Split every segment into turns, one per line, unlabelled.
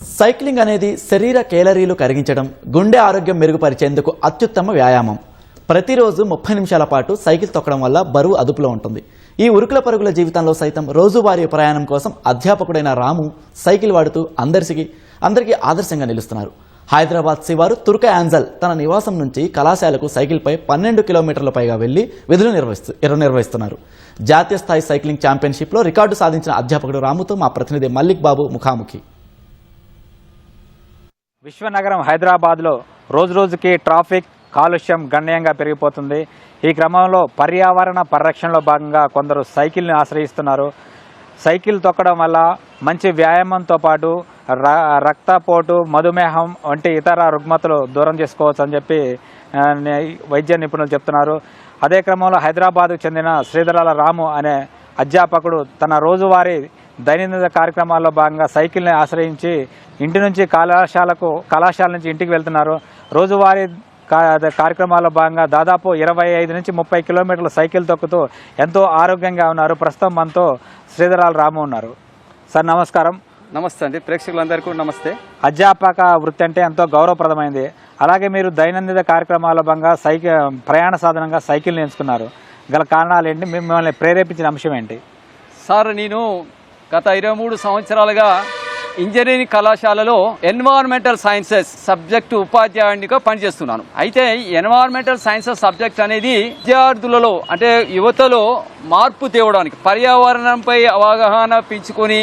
Cycling అనేది శరీర కేలరీలు కరిగించడం, గుండె ఆరోగ్యం మెరుగుపరిచేందుకు అత్యుత్తమ వ్యాయామం. ప్రతిరోజు 30 నిమిషాల పాటు సైకిల్ తొక్కడం వల్ల బరువు అదుపులో ఉంటుంది. ఈ ఉరుకుల పరుగుల జీవితంలో సైతం రోజువారీ ప్రయాణం కోసం అధ్యాపకుడైన రాము సైకిల్ వాడుతూ అందరికీ ఆదర్శంగా నిలుస్తున్నారు. హైదరాబాద్ శివారు తుర్క యాంజల్ తన నివాసం నుంచి కళాశాలకు సైకిల్పై 12 కిలోమీటర్ల పైగా వెళ్లి విధులు నిర్వహిస్తున్నారు. జాతీయ స్థాయి సైక్లింగ్ ఛాంపియన్షిప్లో రికార్డు సాధించిన అధ్యాపకుడు రాముతో మా ప్రతినిధి మల్లిక్ బాబు ముఖాముఖి.
విశ్వనగరం హైదరాబాద్లో రోజురోజుకి ట్రాఫిక్ కాలుష్యం గణనీయంగా పెరిగిపోతుంది. ఈ క్రమంలో పర్యావరణ పరిరక్షణలో భాగంగా కొందరు సైకిల్ని ఆశ్రయిస్తున్నారు. సైకిల్ తొక్కడం వల్ల మంచి వ్యాయామంతో పాటు రక్తపోటు, మధుమేహం వంటి ఇతర రుగ్మతలు దూరం చేసుకోవచ్చు అని చెప్పి వైద్య నిపుణులు చెప్తున్నారు. అదే క్రమంలో హైదరాబాద్కు చెందిన శ్రీధరాల రాము అనే అధ్యాపకుడు తన రోజువారీ దైనందిన కార్యక్రమాల్లో భాగంగా సైకిల్ని ఆశ్రయించి ఇంటి నుంచి కళాశాల నుంచి ఇంటికి వెళ్తున్నారు. రోజువారీ కార్యక్రమాల్లో భాగంగా దాదాపు 25 నుంచి 30 కిలోమీటర్ల సైకిల్ తొక్కుతూ ఎంతో ఆరోగ్యంగా ఉన్నారు. ప్రస్తుతం మనతో శ్రీధరాల రాము ఉన్నారు. సార్ నమస్కారం.
నమస్తే అండి, ప్రేక్షకులందరికీ నమస్తే.
అధ్యాపక వృత్తి అంటే ఎంతో గౌరవప్రదమైంది. అలాగే మీరు దైనందిన కార్యక్రమాల భాగంగా ప్రయాణ సాధనంగా సైకిల్ని ఎంచుకున్నారు. గల కారణాలు ఏంటి? మిమ్మల్ని ప్రేరేపించిన అంశం ఏంటి?
సార్, నేను గత 23 సంవత్సరాలుగా ఇంజనీరింగ్ కళాశాలలో ఎన్వైరాన్మెంటల్ సైన్సెస్ సబ్జెక్టు ఉపాధ్యాయునిగా పనిచేస్తున్నాను. అయితే ఎన్వైరాన్మెంటల్ సైన్సెస్ సబ్జెక్ట్ అనేది విద్యార్థులలో అంటే యువతలో మార్పు తేవడానికి, పర్యావరణంపై అవగాహన పెంచుకొని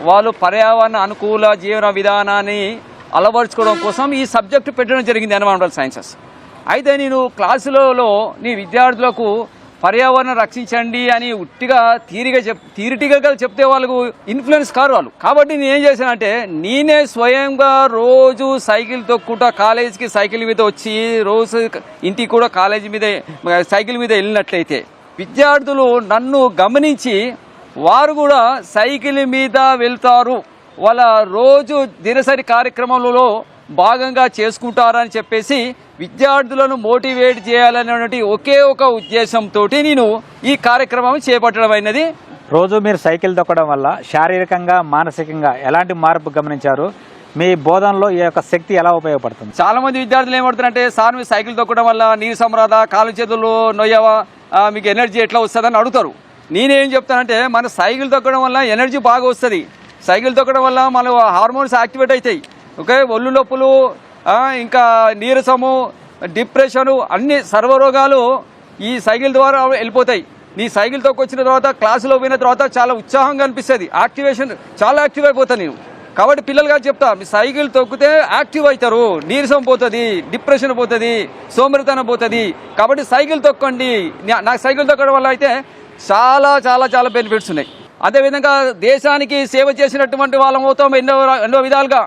వాళ్ళు పర్యావరణ అనుకూల జీవన విధానాన్ని అలవరుచుకోవడం కోసం ఈ సబ్జెక్టు పెట్టడం జరిగింది, ఎన్వైరాన్మెంటల్ సైన్సెస్. అయితే నేను క్లాసులలో విద్యార్థులకు పర్యావరణం రక్షించండి అని ఉట్టిగా థియరిటికల్గా చెప్తే వాళ్ళకు ఇన్ఫ్లుయెన్స్ కారు వాళ్ళు. కాబట్టి నేను ఏం చేశానంటే నేనే స్వయంగా రోజు సైకిల్ తొక్కుంటా కాలేజీకి సైకిల్ మీద వచ్చి రోజు ఇంటికి కూడా కాలేజీ మీద సైకిల్ మీద వెళ్ళినట్లయితే విద్యార్థులు నన్ను గమనించి వారు కూడా సైకిల్ మీద వెళ్తారు, వాళ్ళ రోజు దినసరి కార్యక్రమంలో భాగంగా చేసుకుంటారని చెప్పేసి విద్యార్థులను మోటివేట్ చేయాలనేటువంటి ఒకే ఒక ఉద్దేశంతో నేను ఈ కార్యక్రమం చేపట్టడం అయినది.
రోజు మీరు సైకిల్ తొక్కడం వల్ల శారీరకంగా మానసికంగా ఎలాంటి మార్పు గమనించారు? మీ బోధనలో ఈ యొక్క శక్తి ఎలా ఉపయోగపడుతుంది?
చాలా మంది విద్యార్థులు ఏమడుతున్నారంటే, సార్ మీరు సైకిల్ తొక్కడం వల్ల నీరు సమరాదా, కాలు చేతులు నొయ్యవా, మీకు ఎనర్జీ ఎట్లా వస్తుందని అడుగుతారు. నేనేం చెప్తానంటే మన సైకిల్ తొక్కడం వల్ల ఎనర్జీ బాగా వస్తుంది. సైకిల్ తొక్కడం వల్ల మన హార్మోన్స్ యాక్టివేట్ అవుతాయి. ఓకే, ఒళ్ళు నొప్పులు, ఇంకా నీరసము, డిప్రెషను, అన్ని సర్వరోగాలు ఈ సైకిల్ ద్వారా వెళ్ళిపోతాయి. నీ సైకిల్ తొక్కొచ్చిన తర్వాత క్లాసులో పోయిన తర్వాత చాలా ఉత్సాహంగా అనిపిస్తుంది, యాక్టివేషన్ చాలా యాక్టివ్ అయిపోతాను నేను. కాబట్టి పిల్లలుగా చెప్తా, మీ సైకిల్ తొక్కితే యాక్టివ్ అవుతారు, నీరసం పోతుంది, డిప్రెషన్ పోతుంది, సోమరితనం పోతుంది. కాబట్టి సైకిల్ తొక్కండి. నాకు సైకిల్ తొక్కడం వల్ల అయితే చాలా చాలా చాలా బెనిఫిట్స్ ఉన్నాయి. అదేవిధంగా దేశానికి సేవ చేసినటువంటి వాళ్ళం అవుతాం ఎన్నో విధాలుగా.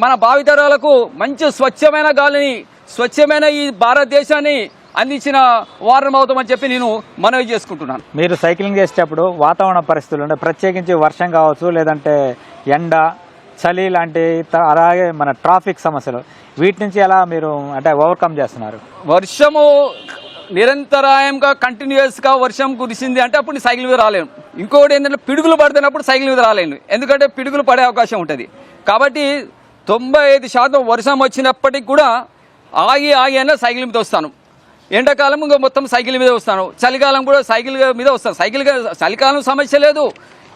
మన భావితరాలకు మంచి స్వచ్ఛమైన గాలిని, స్వచ్ఛమైన ఈ భారతదేశాన్ని అందించిన వారం అవుతామని చెప్పి నేను మనవి చేసుకుంటున్నాను.
మీరు సైక్లింగ్ చేసేటప్పుడు వాతావరణ పరిస్థితులు అంటే ప్రత్యేకించి వర్షం కావచ్చు, లేదంటే ఎండ, చలి లాంటి, అలాగే మన ట్రాఫిక్ సమస్యలు, వీటి నుంచి ఎలా మీరు అంటే ఓవర్కమ్ చేస్తున్నారు?
వర్షము నిరంతరాయంగా కంటిన్యూస్గా వర్షం కురిసింది అంటే అప్పుడు నేను సైకిల్ మీద రాలేను. ఇంకొకటి ఏంటంటే పిడుగులు పడుతున్నప్పుడు సైకిల్ మీద రాలేను, ఎందుకంటే పిడుగులు పడే అవకాశం ఉంటుంది. కాబట్టి 95% వర్షం వచ్చినప్పటికి కూడా ఆగి అయినా సైకిల్ మీద వస్తాను. ఎండాకాలం ఇంకా మొత్తం సైకిల్ మీద వస్తాను, చలికాలం కూడా సైకిల్ మీద వస్తాను. చలికాలం సమస్య లేదు,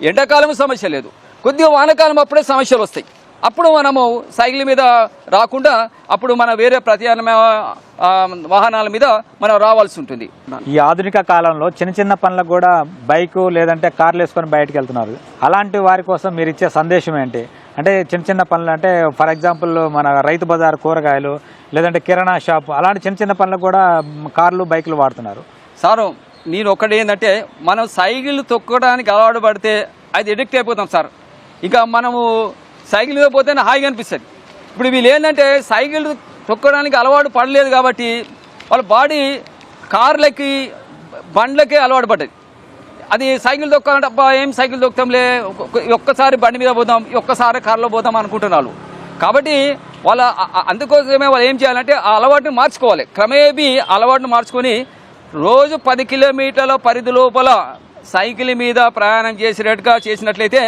ఎండాకాలం సమస్య లేదు, కొద్దిగా వానకాలం అప్పుడే సమస్యలు వస్తాయి. అప్పుడు మనము సైకిల్ మీద రాకుండా అప్పుడు మన వేరే ప్రత్యామ్నాయ వాహనాల మీద మనం రావాల్సి ఉంటుంది.
ఈ ఆధునిక కాలంలో చిన్న చిన్న పనులకు కూడా బైకు లేదంటే కార్లు వేసుకొని బయటకు వెళ్తున్నారు. అలాంటి వారి కోసం మీరు ఇచ్చే సందేశం ఏంటి? అంటే చిన్న చిన్న పనులు అంటే ఫర్ ఎగ్జాంపుల్ మన రైతు బజార్ కూరగాయలు, లేదంటే కిరాణా షాప్, అలాంటి చిన్న చిన్న పనులకు కూడా కార్లు బైకులు వాడుతున్నారు.
సారు, నేను ఒకటి ఏంటంటే మనం సైకిల్ తొక్కడానికి అలవాటు పడితే అది ఎడిక్ట్ అయిపోతాం సార్. ఇంకా మనము సైకిల్ మీద పోతేనే హాయిగా అనిపిస్తుంది. ఇప్పుడు వీళ్ళు ఏంటంటే సైకిల్ తొక్కడానికి అలవాటు పడలేదు కాబట్టి వాళ్ళ బాడీ కార్లకి బండ్లకే అలవాటు పడ్డది. అది సైకిల్ తొక్కాలంటే అబ్బా ఏం సైకిల్ తొక్కుతాంలే, ఒక్కసారి బండి మీద పోదాం, ఒక్కసారి కార్లో పోదాం అనుకుంటున్నారు. కాబట్టి అందుకోసమే వాళ్ళు ఏం చేయాలంటే ఆ అలవాటుని మార్చుకోవాలి. క్రమేపీ అలవాటును మార్చుకొని రోజు 10 కిలోమీటర్ల పరిధి లోపల సైకిల్ మీద ప్రయాణం చేసినట్లయితే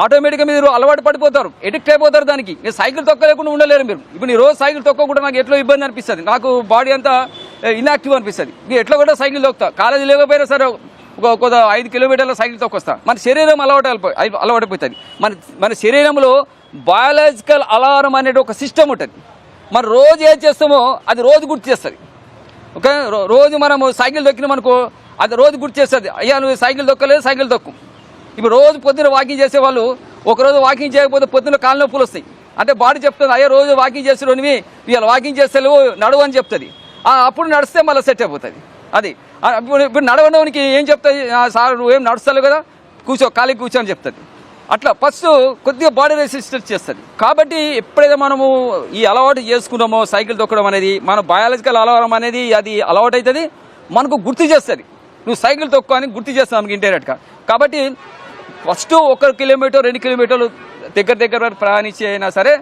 ఆటోమేటిక్గా మీరు అలవాటు పడిపోతారు, ఎడిక్ట్ అయిపోతారు దానికి. మీరు సైకిల్ తొక్కలేకుండా ఉండలేరు మీరు. ఇప్పుడు నీ రోజు సైకిల్ తొక్కకుండా నాకు ఎట్లా ఇబ్బంది అనిపిస్తుంది, నాకు బాడీ అంతా ఇన్యాక్టివ్ అనిపిస్తుంది. నేను ఎట్లా కూడా సైకిల్ తొక్కుతా, కాలేజీ లేకపోయినా సరే ఒక 5 కిలోమీటర్ల సైకిల్ తొక్కొస్తా. మన శరీరం అలవాటైపోతుంది. మన శరీరంలో బయాలజికల్ అలారం అనేది ఒక సిస్టమ్ ఉంటుంది. మనం రోజు ఏం చేస్తామో అది రోజు గుర్తు చేస్తుంది. ఓకే, రోజు మనము సైకిల్ తొక్కినామనుకో అది రోజు గుర్తు చేస్తుంది. అయ్యా నువ్వు సైకిల్ తొక్కలేదు, సైకిల్ తొక్కు. ఇప్పుడు రోజు పొద్దున వాకింగ్ చేసేవాళ్ళు ఒకరోజు వాకింగ్ చేయకపోతే పొద్దున్న కాళ్ళ నొప్పులు వస్తాయి. అంటే బాడీ చెప్తుంది అయ్యా రోజు వాకింగ్ చేస్తున్నావు, ఇవాళ వాకింగ్ చేస్తలేవు, నడువు అని చెప్తుంది. అప్పుడు నడిస్తే మళ్ళీ సెట్ అయిపోతుంది. అది ఇప్పుడు నడవడానికి ఏం చెప్తుంది, సార్ నువ్వేం నడుస్తావు కదా, కూర్చో, ఖాళీ కూర్చో అని చెప్తుంది. అట్లా ఫస్ట్ కొద్దిగా బాడీ రెసిస్టెన్స్ చేస్తుంది. కాబట్టి ఎప్పుడైతే మనము ఈ అలవాటు చేసుకున్నామో సైకిల్ తొక్కడం అనేది, మన బయాలజికల్ అలారం అనేది అది అలవాటు అవుతుంది, మనకు గుర్తు చేస్తుంది. నువ్వు సైకిల్ తొక్కు అని గుర్తు చేస్తావు మనకి ఇండైరెక్ట్గా. కాబట్టి ఫస్ట్ 1 కిలోమీటర్ 2 కిలోమీటర్లు దగ్గర వరకు ప్రయాణించి అయినా సరే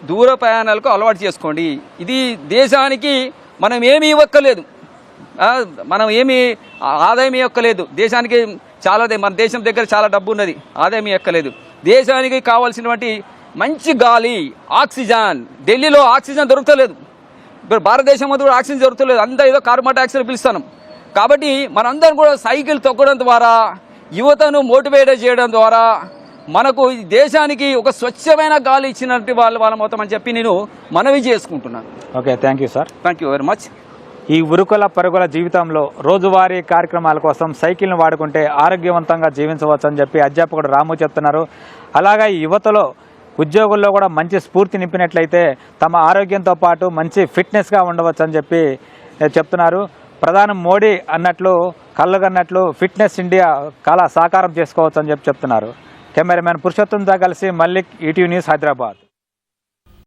దూర ప్రయాణాలకు అలవాటు చేసుకోండి. ఇది దేశానికి మనం ఏమీ ఇవ్వక్కలేదు, మనం ఏమీ ఆదాయం ఇవ్వక్కలేదు. దేశానికి మన దేశం దగ్గర చాలా డబ్బు ఉన్నది, ఆదాయం ఇవ్వక్కలేదు. దేశానికి కావాల్సినటువంటి మంచి గాలి, ఆక్సిజన్, ఢిల్లీలో ఆక్సిజన్ దొరకలేదు, ఇప్పుడు భారతదేశం మొత్తం కూడా ఆక్సిజన్ దొరకలేదు, అంతా ఏదో కార్బన్ డైఆక్సైడ్ పిలుస్తాను. కాబట్టి మనందరం కూడా సైకిల్ తొక్కడం ద్వారా, యువతను మోటివేట్ చేయడం ద్వారా మనకు ఈ దేశానికి ఒక స్వచ్ఛమైన గాలి ఇచ్చినట్టు వాళ్ళ మొత్తం అని చెప్పి నేను మనవి చేసుకుంటున్నాను.
Okay, thank you sir.
Thank you very much.
ఈ ఉరుకుల పరుగుల జీవితంలో రోజువారీ కార్యక్రమాల కోసం సైకిల్ను వాడుకుంటే ఆరోగ్యవంతంగా జీవించవచ్చు అని చెప్పి అధ్యాపకుడు రాము చెప్తున్నారు. అలాగే యువతలో ఉద్యోగుల్లో కూడా మంచి స్ఫూర్తి నింపినట్లయితే తమ ఆరోగ్యంతో పాటు మంచి ఫిట్నెస్గా ఉండవచ్చు అని చెప్పి చెప్తున్నారు. ప్రధాని మోడీ అన్నట్లు కళ్ళగన్నట్లు ఫిట్నెస్ ఇండియా కళ సాకారం చేసుకోవచ్చు అని చెప్తున్నారు. కెమెరామెన్ పురుషోత్తంతో కలిసి మల్లిక్, ఈటీవీ న్యూస్, హైదరాబాద్.